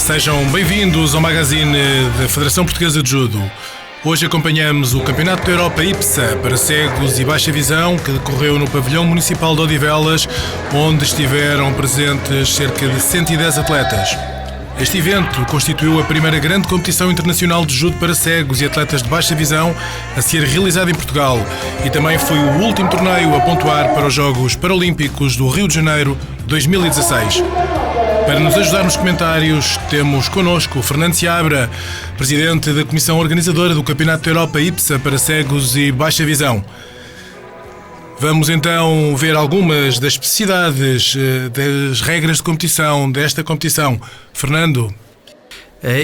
Sejam bem-vindos ao magazine da Federação Portuguesa de Judo. Hoje acompanhamos o Campeonato da Europa IPSA para cegos e baixa visão, que decorreu no pavilhão municipal de Odivelas, onde estiveram presentes cerca de 110 atletas. Este evento constituiu a primeira grande competição internacional de judo para cegos e atletas de baixa visão a ser realizada em Portugal e também foi o último torneio a pontuar para os Jogos Paralímpicos do Rio de Janeiro 2016. Para nos ajudar nos comentários, temos connosco o Fernando Seabra, presidente da Comissão Organizadora do Campeonato da Europa IPSA para cegos e baixa visão. Vamos então ver algumas das especificidades das regras de competição desta competição. Fernando.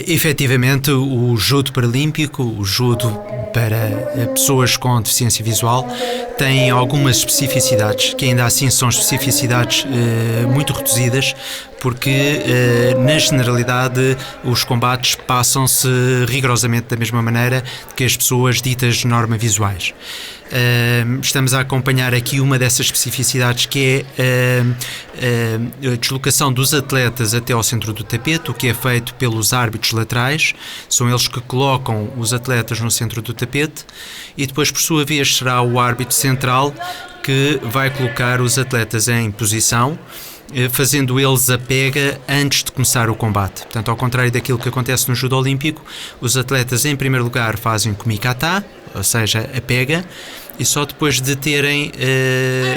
Efetivamente, o judo paralímpico, o judo para pessoas com deficiência visual, tem algumas especificidades, que ainda assim são especificidades muito reduzidas, porque na generalidade os combates passam-se rigorosamente da mesma maneira que as pessoas ditas normavisuais. Estamos a acompanhar aqui uma dessas especificidades, que é a deslocação dos atletas até ao centro do tapete, o que é feito pelos árbitros laterais. São eles que colocam os atletas no centro do tapete e depois, por sua vez, será o árbitro central que vai colocar os atletas em posição, fazendo eles a pega antes de começar o combate. Portanto, ao contrário daquilo que acontece no judo olímpico, os atletas em primeiro lugar fazem o kumikata, ou seja, a pega, e só depois de terem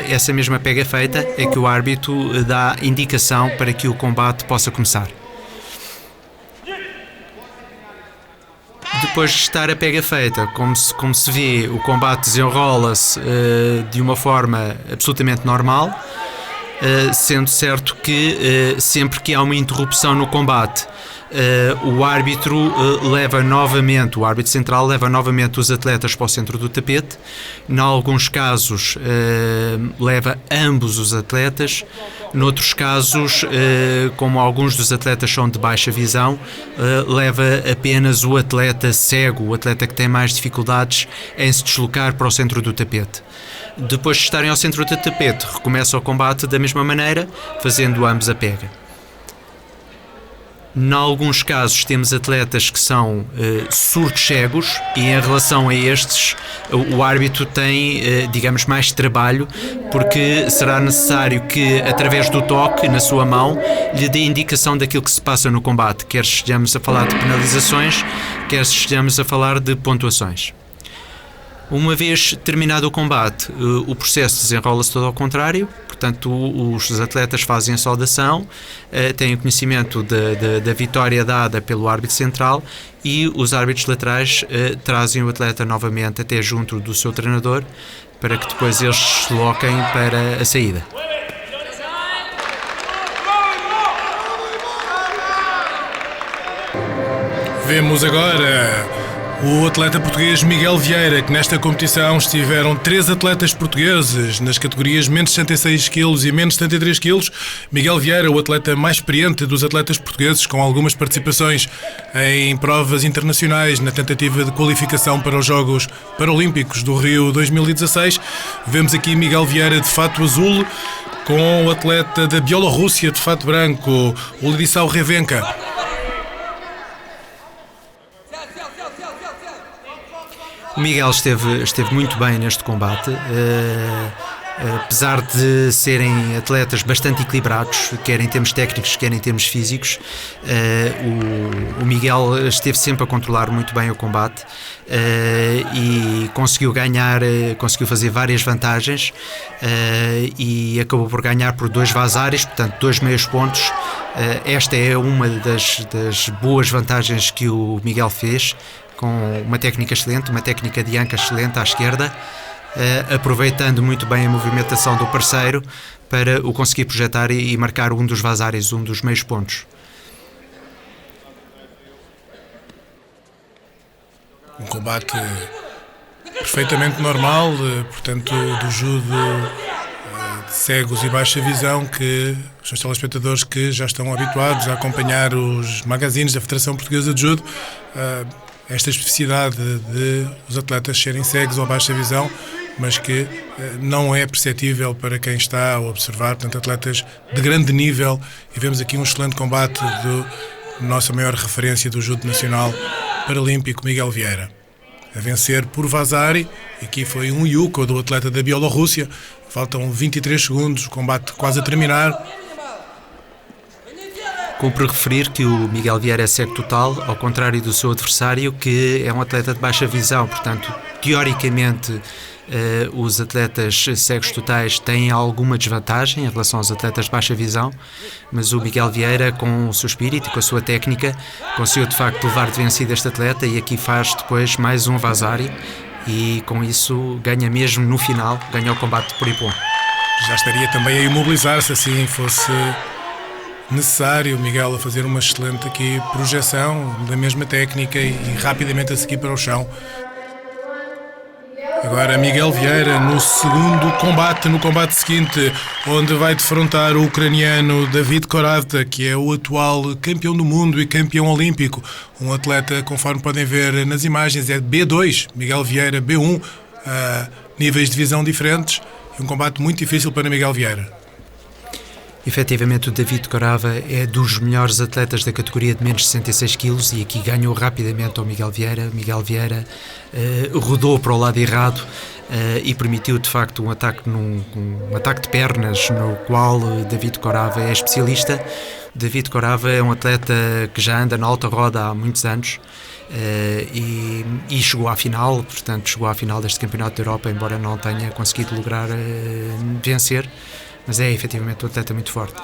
essa mesma pega feita é que o árbitro dá indicação para que o combate possa começar. Depois de estar a pega feita, como se vê, o combate desenrola-se de uma forma absolutamente normal, sendo certo que sempre que há uma interrupção no combate, o árbitro o árbitro central leva novamente os atletas para o centro do tapete. Em alguns casos leva ambos os atletas. Noutros casos, como alguns dos atletas são de baixa visão, leva apenas o atleta cego, o atleta que tem mais dificuldades em se deslocar para o centro do tapete. Depois de estarem ao centro do tapete, recomeça o combate da mesma maneira, fazendo ambos a pega. Em alguns casos temos atletas que são surdos cegos, e em relação a estes o árbitro tem, digamos, mais trabalho, porque será necessário que, através do toque na sua mão, lhe dê indicação daquilo que se passa no combate, quer estejamos a falar de penalizações, quer estejamos a falar de pontuações. Uma vez terminado o combate, o processo desenrola-se todo ao contrário. Portanto, os atletas fazem a saudação, têm o conhecimento da vitória dada pelo árbitro central, e os árbitros laterais trazem o atleta novamente até junto do seu treinador, para que depois eles se desloquem para a saída. Vemos agora o atleta português Miguel Vieira, que nesta competição estiveram 3 atletas portugueses nas categorias menos 66 kg e menos 73 kg. Miguel Vieira, o atleta mais experiente dos atletas portugueses, com algumas participações em provas internacionais na tentativa de qualificação para os Jogos Paralímpicos do Rio 2016. Vemos aqui Miguel Vieira de fato azul, com o atleta da Bielorrússia de fato branco, o Ladislau Revenka. O Miguel esteve muito bem neste combate. Apesar de serem atletas bastante equilibrados, quer em termos técnicos, quer em termos físicos, o Miguel esteve sempre a controlar muito bem o combate e conseguiu fazer várias vantagens e acabou por ganhar por 2 vazares, portanto 2 meios pontos. Esta é uma das boas vantagens que o Miguel fez, com uma técnica excelente, uma técnica de anca excelente à esquerda, aproveitando muito bem a movimentação do parceiro para o conseguir projetar e marcar um dos vazares, um dos meios pontos. Um combate perfeitamente normal, portanto, do judo de cegos e baixa visão, que os telespectadores que já estão habituados a acompanhar os magazines da Federação Portuguesa de Judo, esta especificidade de os atletas serem cegos ou baixa visão, mas que não é perceptível para quem está a observar, portanto, atletas de grande nível, e vemos aqui um excelente combate da nossa maior referência do judo nacional paralímpico, Miguel Vieira, a vencer por vazare. Aqui foi um yuko do atleta da Bielorrússia, faltam 23 segundos, o combate quase a terminar. Cumpre referir que o Miguel Vieira é cego total, ao contrário do seu adversário, que é um atleta de baixa visão. Portanto, teoricamente, os atletas cegos totais têm alguma desvantagem em relação aos atletas de baixa visão, mas o Miguel Vieira, com o seu espírito e com a sua técnica, conseguiu de facto levar de vencido este atleta, e aqui faz depois mais um vazare, e com isso ganha mesmo no final, ganha o combate por ipom. Já estaria também a imobilizar-se, assim fosse necessário, o Miguel a fazer uma excelente aqui projeção da mesma técnica e rapidamente a seguir para o chão. Agora Miguel Vieira no segundo combate, no combate seguinte, onde vai defrontar o ucraniano David Korata, que é o atual campeão do mundo e campeão olímpico. Um atleta, conforme podem ver nas imagens, é B2, Miguel Vieira B1, níveis de visão diferentes. Um combate muito difícil para Miguel Vieira. Efetivamente, o David Korava é dos melhores atletas da categoria de menos de 66 kg e aqui ganhou rapidamente ao Miguel Vieira. Miguel Vieira rodou para o lado errado e permitiu de facto um ataque de pernas, no qual David Korava é especialista. David Korava é um atleta que já anda na alta roda há muitos anos e chegou à final, portanto chegou à final deste Campeonato da Europa, embora não tenha conseguido lograr vencer. Mas é efetivamente um atleta muito forte.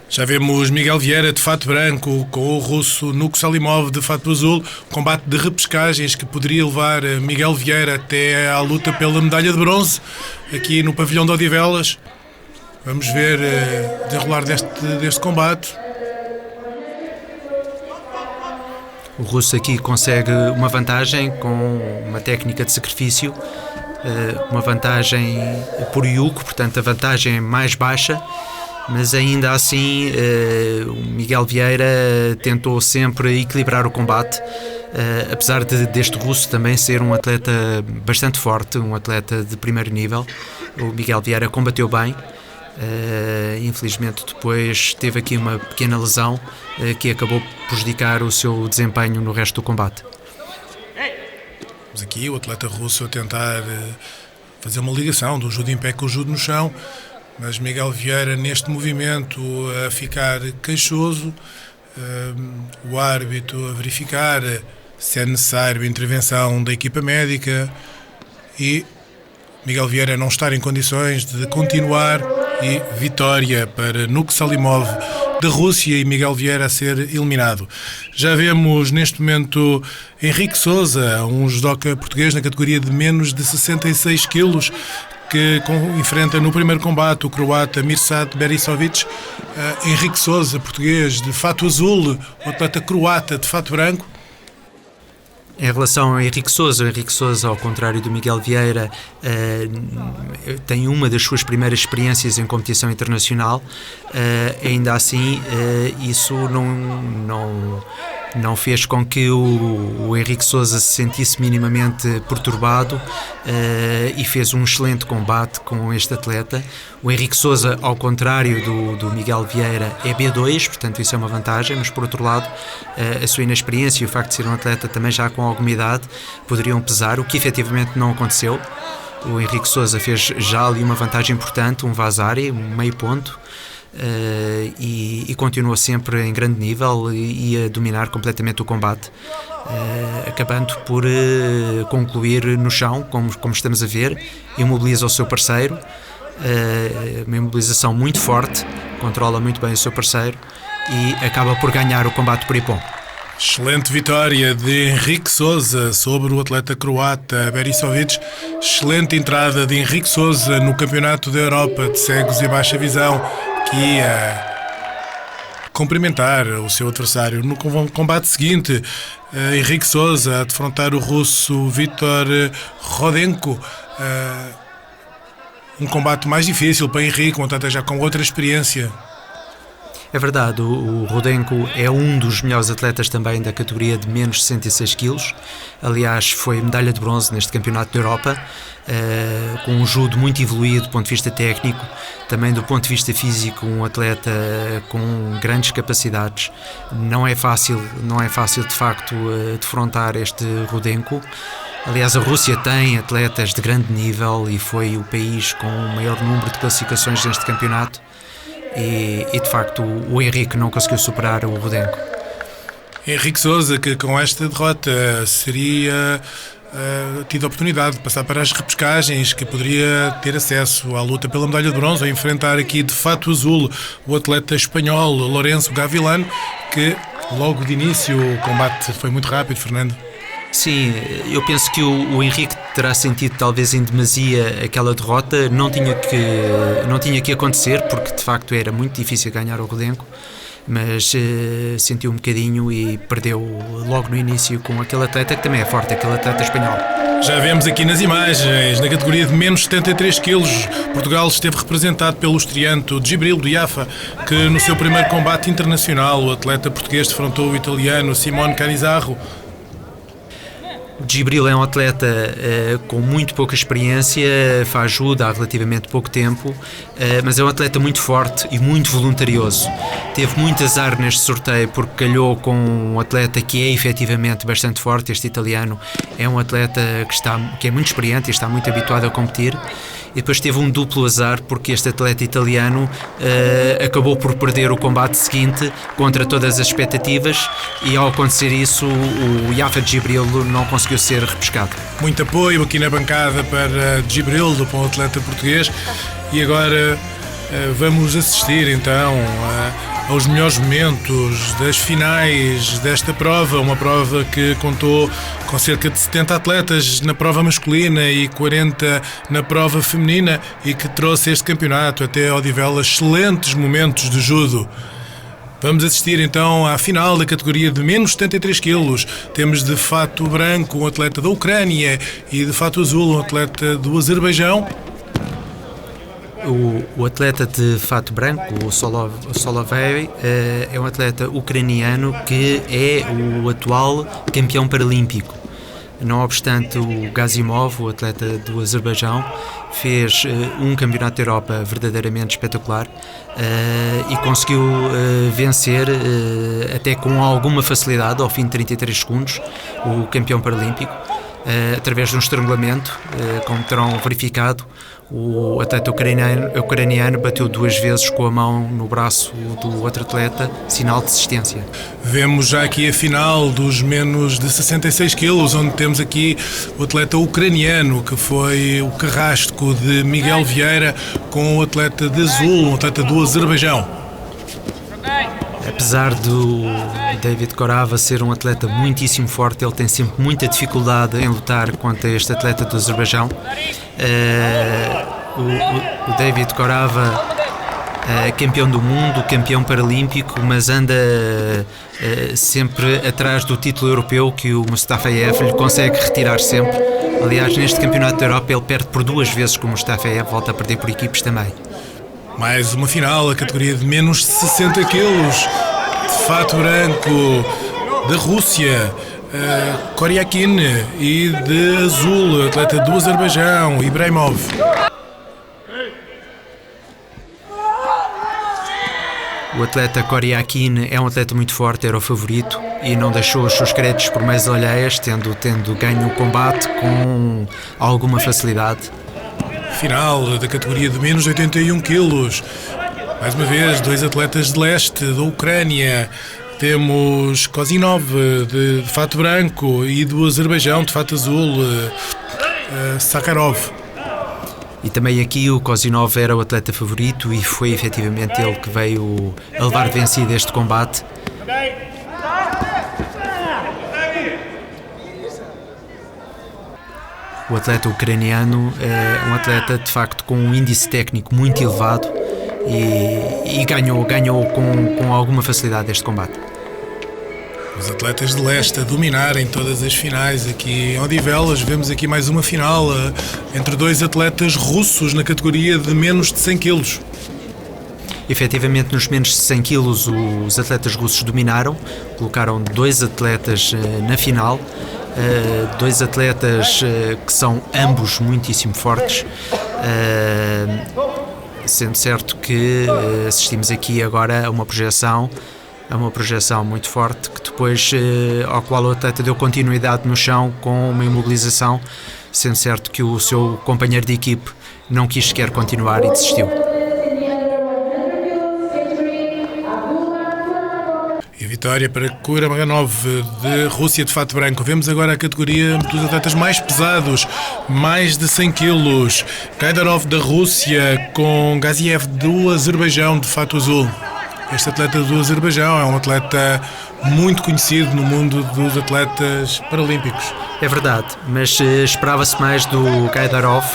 Já vemos Miguel Vieira de fato branco com o russo Nuko Salimov de fato azul. Combate de repescagens que poderia levar Miguel Vieira até à luta pela medalha de bronze aqui no pavilhão de Odivelas. Vamos ver desenrolar deste combate. O russo aqui consegue uma vantagem com uma técnica de sacrifício, uma vantagem por yuko, portanto a vantagem é mais baixa, mas ainda assim o Miguel Vieira tentou sempre equilibrar o combate, apesar deste russo também ser um atleta bastante forte, um atleta de primeiro nível. O Miguel Vieira combateu bem, infelizmente depois teve aqui uma pequena lesão que acabou por prejudicar o seu desempenho no resto do combate. Vamos aqui o atleta russo a tentar fazer uma ligação do judo em pé com o judo no chão, mas Miguel Vieira neste movimento a ficar queixoso, o árbitro a verificar se é necessário a intervenção da equipa médica e Miguel Vieira não estar em condições de continuar, e vitória para Nuko Salimov da Rússia e Miguel Vieira a ser eliminado. Já vemos neste momento Henrique Sousa, um judoca português na categoria de menos de 66 kg, que enfrenta no primeiro combate o croata Mirsad Berisovic. Henrique Sousa, português de fato azul, o atleta croata de fato branco. Em relação ao Henrique Sousa, ao contrário do Miguel Vieira, tem uma das suas primeiras experiências em competição internacional. Ainda assim, isso não fez com que o Henrique Sousa se sentisse minimamente perturbado e fez um excelente combate com este atleta. O Henrique Sousa, ao contrário do Miguel Vieira, é B2, portanto isso é uma vantagem, mas por outro lado a sua inexperiência e o facto de ser um atleta também já com alguma idade poderiam pesar, o que efetivamente não aconteceu. O Henrique Sousa fez já ali uma vantagem importante, um vazare, um meio ponto, e continuou sempre em grande nível e a dominar completamente o combate, acabando por concluir no chão, como estamos a ver, imobiliza o seu parceiro, uma imobilização muito forte, controla muito bem o seu parceiro e acaba por ganhar o combate por Ippon. Excelente vitória de Henrique Sousa sobre o atleta croata Berisovic. Excelente entrada de Henrique Sousa no Campeonato da Europa de Cegos e Baixa Visão, que ia cumprimentar o seu adversário. No combate seguinte, Henrique Sousa a defrontar o russo Viktor Rodenko. Um combate mais difícil para Henrique, um atleta já com outra experiência. É verdade, o Rodenko é um dos melhores atletas também da categoria de menos 66 kg. Aliás, foi medalha de bronze neste Campeonato da Europa, com um judo muito evoluído do ponto de vista técnico, também do ponto de vista físico, um atleta com grandes capacidades. Não é fácil de facto defrontar este Rodenko. Aliás, a Rússia tem atletas de grande nível e foi o país com o maior número de classificações neste campeonato. E de facto o Henrique não conseguiu superar o Rodenko. Henrique Sousa, que com esta derrota seria tido a oportunidade de passar para as repescagens, que poderia ter acesso à luta pela medalha de bronze, a enfrentar aqui de fato azul o atleta espanhol Lourenço Gavilán, que logo de início o combate foi muito rápido, Fernando. Sim, eu penso que o Henrique terá sentido talvez em demasia aquela derrota. Não tinha que acontecer, porque de facto era muito difícil ganhar o Rodenko, mas sentiu um bocadinho e perdeu logo no início com aquele atleta que também é forte, aquele atleta espanhol. Já vemos aqui nas imagens, na categoria de menos 73 kg, Portugal esteve representado pelo estreante Djibril Diafa, que no seu primeiro combate internacional o atleta português defrontou o italiano Simone Canizarro. O Djibril é um atleta com muito pouca experiência, faz judo há relativamente pouco tempo, mas é um atleta muito forte e muito voluntarioso. Teve muito azar neste sorteio porque calhou com um atleta que é efetivamente bastante forte. Este italiano é um atleta que é muito experiente e está muito habituado a competir. E depois teve um duplo azar porque este atleta italiano acabou por perder o combate seguinte contra todas as expectativas, e ao acontecer isso o Yafa Djibril não conseguiu ser repescado. Muito apoio aqui na bancada para Djibril, para o atleta português, e agora vamos assistir então aos melhores momentos das finais desta prova, uma prova que contou com cerca de 70 atletas na prova masculina e 40 na prova feminina, e que trouxe este campeonato até Odivelas excelentes momentos de judo. Vamos assistir então à final da categoria de menos 73 kg. Temos de fato branco um atleta da Ucrânia e de fato azul um atleta do Azerbaijão. O atleta de fato branco, o Solovey, é um atleta ucraniano que é o atual campeão paralímpico. Não obstante, o Gazimov, o atleta do Azerbaijão, fez um campeonato da Europa verdadeiramente espetacular e conseguiu vencer até com alguma facilidade, ao fim de 33 segundos, o campeão paralímpico, através de um estrangulamento, como terão verificado. O atleta ucraniano bateu 2 vezes com a mão no braço do outro atleta, sinal de desistência. Vemos já aqui a final dos menos de 66 kg, onde temos aqui o atleta ucraniano, que foi o carrasco de Miguel Vieira, com o atleta de azul, um atleta do Azerbaijão. Apesar do David Korava ser um atleta muitíssimo forte, ele tem sempre muita dificuldade em lutar contra este atleta do Azerbaijão. O David Korava é campeão do mundo, campeão paralímpico, mas anda sempre atrás do título europeu que o Mustafayev lhe consegue retirar sempre. Aliás, neste campeonato da Europa ele perde por 2 vezes com o Mustafayev, volta a perder por equipes também. Mais uma final, a categoria de menos 60 kg, de fato branco, da Rússia, Koryakin, e de azul, atleta do Azerbaijão, Ibrahimov. O atleta Koryakin é um atleta muito forte, era o favorito e não deixou os seus créditos por meias alheias, tendo ganho o combate com alguma facilidade. Final da categoria de menos 81 quilos. Mais uma vez, dois atletas de leste, da Ucrânia. Temos Kozinov, de fato branco, e do Azerbaijão, de fato azul, Sakharov. E também aqui o Kozinov era o atleta favorito e foi efetivamente ele que veio a levar vencido este combate. O atleta ucraniano é um atleta de facto com um índice técnico muito elevado e ganhou com alguma facilidade este combate. Os atletas de leste a dominarem todas as finais aqui em Odivelas. Vemos aqui mais uma final entre dois atletas russos na categoria de menos de 100 quilos. Efetivamente, nos menos de 100 quilos, os atletas russos dominaram, colocaram dois atletas na final, dois atletas que são ambos muitíssimo fortes, sendo certo que assistimos aqui agora a uma projeção muito forte, que depois ao qual o atleta deu continuidade no chão com uma imobilização, sendo certo que o seu companheiro de equipe não quis sequer continuar e desistiu. E a vitória para Kurmanov, de Rússia, de fato branco. Vemos agora a categoria dos atletas mais pesados, mais de 100 quilos. Kaidarov, da Rússia, com Gaziev, do Azerbaijão, de fato azul. Este atleta do Azerbaijão é um atleta muito conhecido no mundo dos atletas paralímpicos. É verdade, mas esperava-se mais do Kaidarov.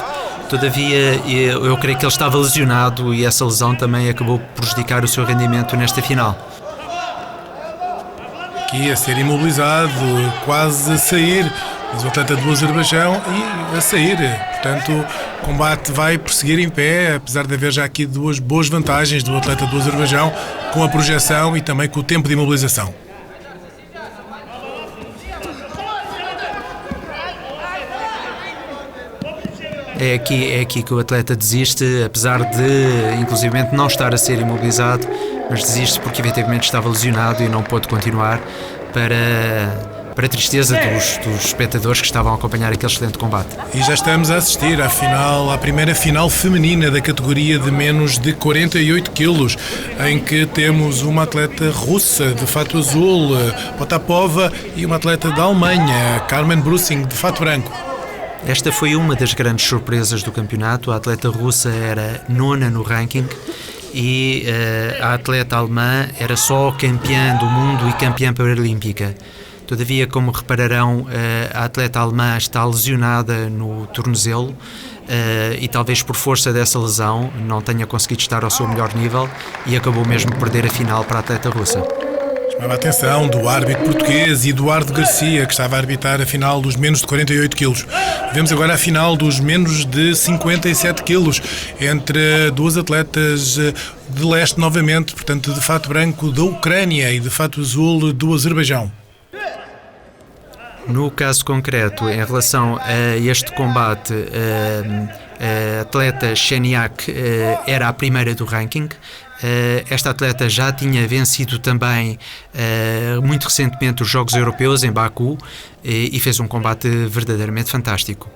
Todavia, eu creio que ele estava lesionado e essa lesão também acabou por prejudicar o seu rendimento nesta final. Aqui a ser imobilizado, quase a sair, mas o atleta do Azerbaijão e a sair. Portanto, o combate vai prosseguir em pé, apesar de haver já aqui duas boas vantagens do atleta do Azerbaijão, com a projeção e também com o tempo de imobilização. É aqui que o atleta desiste, apesar de, inclusivamente, não estar a ser imobilizado, mas desiste porque, efetivamente, estava lesionado e não pôde continuar para a tristeza dos espectadores que estavam a acompanhar aquele excelente combate. E já estamos a assistir à primeira final feminina da categoria de menos de 48 quilos, em que temos uma atleta russa, de fato azul, Potapova, e uma atleta da Alemanha, Carmen Brusing, de fato branco. Esta foi uma das grandes surpresas do campeonato. A atleta russa era nona no ranking e a atleta alemã era só campeã do mundo e campeã paralímpica. Todavia, como repararão, a atleta alemã está lesionada no tornozelo e talvez por força dessa lesão não tenha conseguido estar ao seu melhor nível e acabou mesmo por perder a final para a atleta russa. Chamava a atenção do árbitro português Eduardo Garcia, que estava a arbitrar a final dos menos de 48 quilos. Vemos agora a final dos menos de 57 quilos, entre duas atletas de leste novamente, portanto de fato branco da Ucrânia e de fato azul do Azerbaijão. No caso concreto, em relação a este combate, a atleta Sheniak era a primeira do ranking. Esta atleta já tinha vencido também muito recentemente os Jogos Europeus em Baku e fez um combate verdadeiramente fantástico.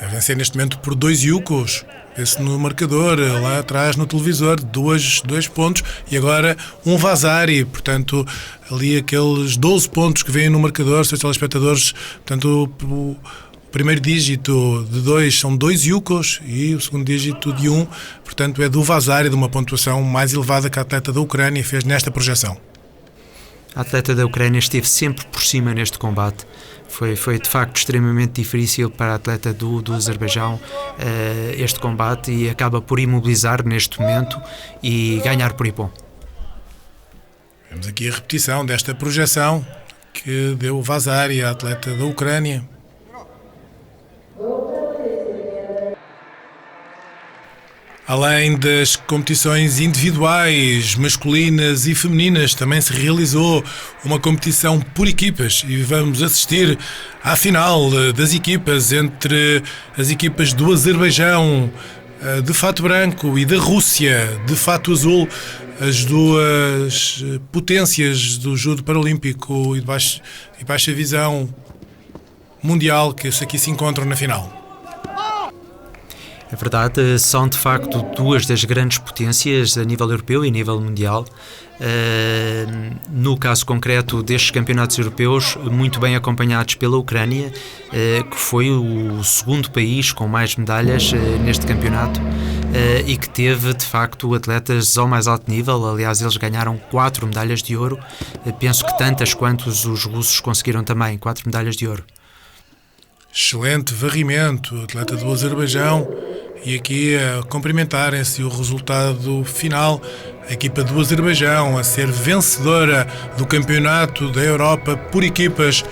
A vencer neste momento por 2 yucos. Vê-se no marcador, lá atrás no televisor, dois pontos e agora um Vazari, portanto, ali aqueles 12 pontos que vêm no marcador, seus telespectadores, portanto, o primeiro dígito de 2 são 2 yucos e o segundo dígito de 1, portanto, é do Vazari, de uma pontuação mais elevada que a atleta da Ucrânia fez nesta projeção. A atleta da Ucrânia esteve sempre por cima neste combate. Foi de facto extremamente difícil para a atleta do Azerbaijão este combate e acaba por imobilizar neste momento e ganhar por Ippon. Vemos aqui a repetição desta projeção que deu o Vazari, a atleta da Ucrânia. Além das competições individuais, masculinas e femininas, também se realizou uma competição por equipas e vamos assistir à final das equipas entre as equipas do Azerbaijão de fato branco e da Rússia de fato azul, as duas potências do judo paralímpico e baixa visão mundial que aqui se encontram na final. É verdade, são de facto duas das grandes potências a nível europeu e a nível mundial. No caso concreto destes campeonatos europeus, muito bem acompanhados pela Ucrânia, que foi o segundo país com mais medalhas neste campeonato e que teve de facto atletas ao mais alto nível. Aliás, eles ganharam 4 medalhas de ouro, penso que tantas quantos os russos conseguiram também, 4 medalhas de ouro. Excelente varrimento, atleta do Azerbaijão. E aqui a cumprimentarem-se o resultado final, a equipa do Azerbaijão a ser vencedora do Campeonato da Europa por equipas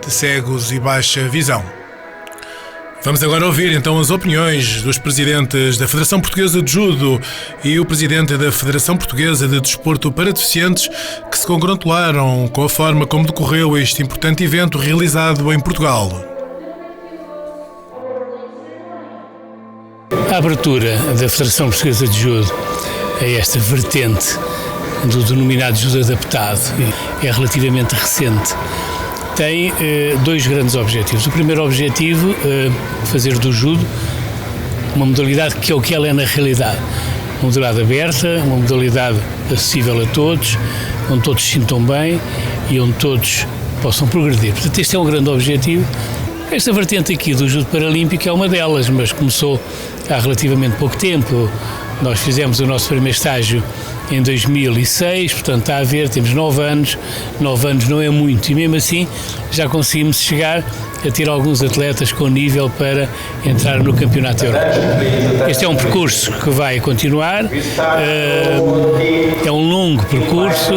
de cegos e baixa visão. Vamos agora ouvir então as opiniões dos presidentes da Federação Portuguesa de Judo e o presidente da Federação Portuguesa de Desporto para Deficientes, que se congratularam com a forma como decorreu este importante evento realizado em Portugal. A abertura da Federação Portuguesa de Judo a esta vertente do denominado judo adaptado é relativamente recente. Tem 2 grandes objetivos. O primeiro objetivo é fazer do judo uma modalidade que é o que ela é na realidade. Uma modalidade aberta, uma modalidade acessível a todos, onde todos se sintam bem e onde todos possam progredir. Portanto, este é um grande objetivo. Esta vertente aqui do judo paralímpico é uma delas, mas começou há relativamente pouco tempo. Nós fizemos o nosso primeiro estágio em 2006, portanto está a ver, temos 9 anos, 9 anos não é muito, e mesmo assim já conseguimos chegar a ter alguns atletas com nível para entrar no Campeonato Europeu. Este é um percurso que vai continuar, é um longo percurso.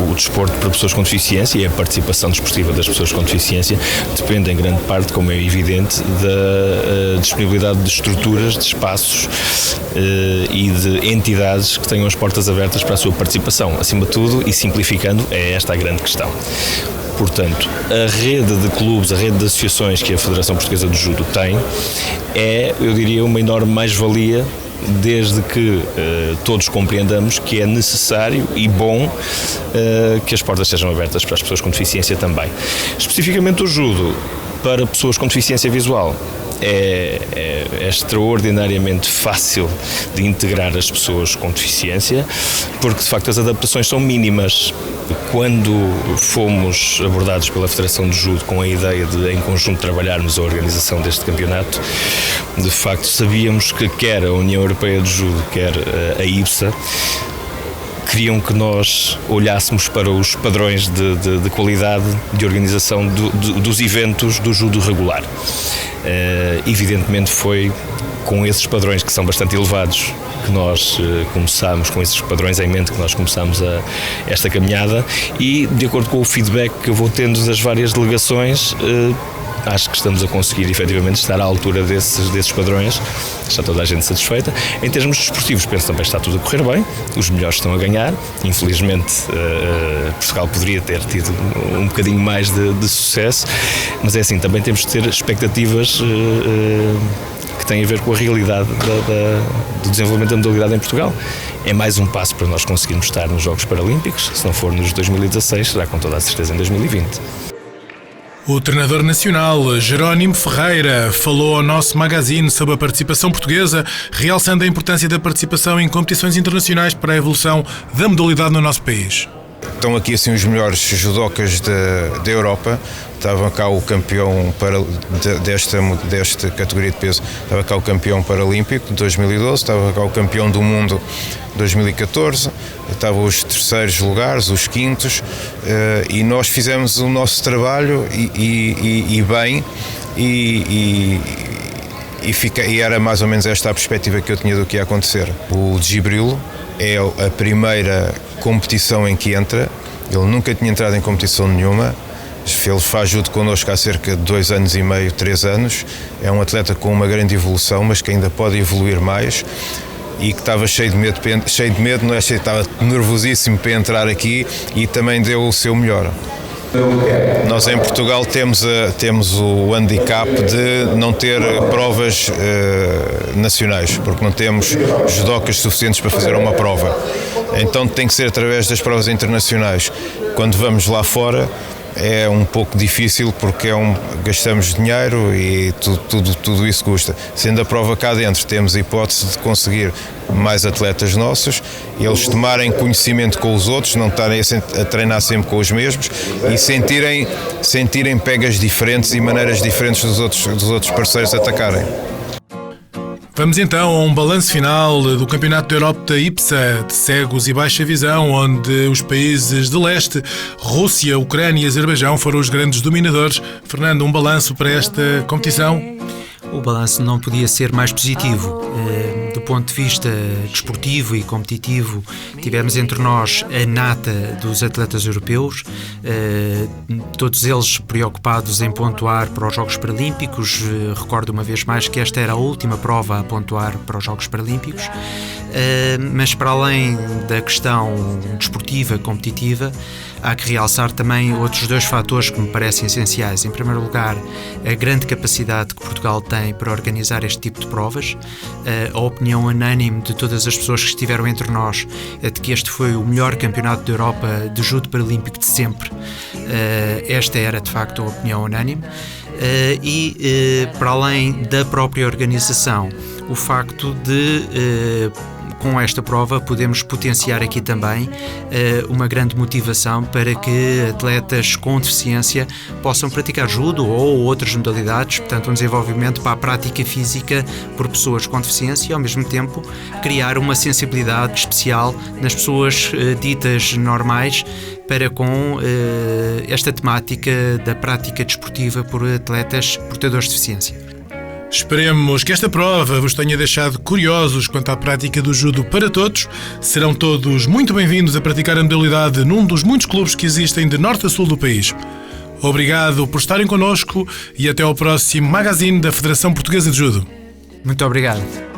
O desporto para pessoas com deficiência e a participação desportiva das pessoas com deficiência depende em grande parte, como é evidente, da disponibilidade de estruturas, de espaços e de entidades que tenham as portas abertas para a sua participação. Acima de tudo, e simplificando, é esta a grande questão. Portanto, a rede de clubes, a rede de associações que a Federação Portuguesa de Judo tem é, eu diria, uma enorme mais-valia, desde que todos compreendamos que é necessário e bom que as portas sejam abertas para as pessoas com deficiência também. Especificamente o judo para pessoas com deficiência visual é extraordinariamente fácil de integrar as pessoas com deficiência, porque de facto as adaptações são mínimas. Quando fomos abordados pela Federação de Judo com a ideia de em conjunto trabalharmos a organização deste campeonato, de facto sabíamos que quer a União Europeia de Judo, quer a IBSA, queriam que nós olhássemos para os padrões de qualidade de organização dos eventos do judo regular. Evidentemente foi com esses padrões que são bastante elevados que nós começámos, com esses padrões em mente que nós começámos esta caminhada, e de acordo com o feedback que eu vou tendo das várias delegações, acho que estamos a conseguir efetivamente estar à altura desses padrões, está toda a gente satisfeita. Em termos desportivos, penso também que está tudo a correr bem, os melhores estão a ganhar, infelizmente Portugal poderia ter tido um bocadinho mais de sucesso, mas é assim, também temos de ter expectativas que têm a ver com a realidade do desenvolvimento da modalidade em Portugal. É mais um passo para nós conseguirmos estar nos Jogos Paralímpicos, se não for nos 2016, será com toda a certeza em 2020. O treinador nacional Jerónimo Ferreira falou ao nosso magazine sobre a participação portuguesa, realçando a importância da participação em competições internacionais para a evolução da modalidade no nosso país. Estão aqui assim os melhores judocas da Europa. Estava cá o campeão desta categoria de peso, estava cá o campeão paralímpico de 2012, estava cá o campeão do mundo de 2014, estavam os terceiros lugares, os quintos, e nós fizemos o nosso trabalho e bem, e era mais ou menos esta a perspectiva que eu tinha do que ia acontecer. O Djibril é a primeira competição em que entra, ele nunca tinha entrado em competição nenhuma. Ele faz judo connosco há cerca de 2 anos e meio, 3 anos. É um atleta com uma grande evolução, mas que ainda pode evoluir mais, e que estava cheio de medo, não é? Estava nervosíssimo para entrar aqui, e também deu o seu melhor. Nós em Portugal temos o handicap de não ter provas nacionais, porque não temos judocas suficientes para fazer uma prova. Então tem que ser através das provas internacionais. Quando vamos lá fora, é um pouco difícil porque gastamos dinheiro e tudo isso custa. Sendo a prova cá dentro, temos a hipótese de conseguir mais atletas nossos, eles tomarem conhecimento com os outros, não estarem a treinar sempre com os mesmos e sentirem pegas diferentes e maneiras diferentes dos outros parceiros atacarem. Vamos então a um balanço final do Campeonato da Europa da IPSA de cegos e baixa visão, onde os países de leste, Rússia, Ucrânia e Azerbaijão, foram os grandes dominadores. Fernando, um balanço para esta competição? O balanço não podia ser mais positivo. Do ponto de vista desportivo e competitivo, tivemos entre nós a nata dos atletas europeus, todos eles preocupados em pontuar para os Jogos Paralímpicos. Recordo uma vez mais que esta era a última prova a pontuar para os Jogos Paralímpicos, mas para além da questão desportiva, competitiva, há que realçar também outros dois fatores que me parecem essenciais. Em primeiro lugar, a grande capacidade que Portugal tem para organizar este tipo de provas. A opinião unânime de todas as pessoas que estiveram entre nós é de que este foi o melhor campeonato da Europa de judo paralímpico de sempre. Esta era, de facto, a opinião unânime. Para além da própria organização, o facto de com esta prova podemos potenciar aqui também uma grande motivação para que atletas com deficiência possam praticar judo ou outras modalidades, portanto um desenvolvimento para a prática física por pessoas com deficiência e ao mesmo tempo criar uma sensibilidade especial nas pessoas ditas normais para com esta temática da prática desportiva por atletas portadores de deficiência. Esperemos que esta prova vos tenha deixado curiosos quanto à prática do judo para todos. Serão todos muito bem-vindos a praticar a modalidade num dos muitos clubes que existem de norte a sul do país. Obrigado por estarem connosco e até ao próximo Magazine da Federação Portuguesa de Judo. Muito obrigado.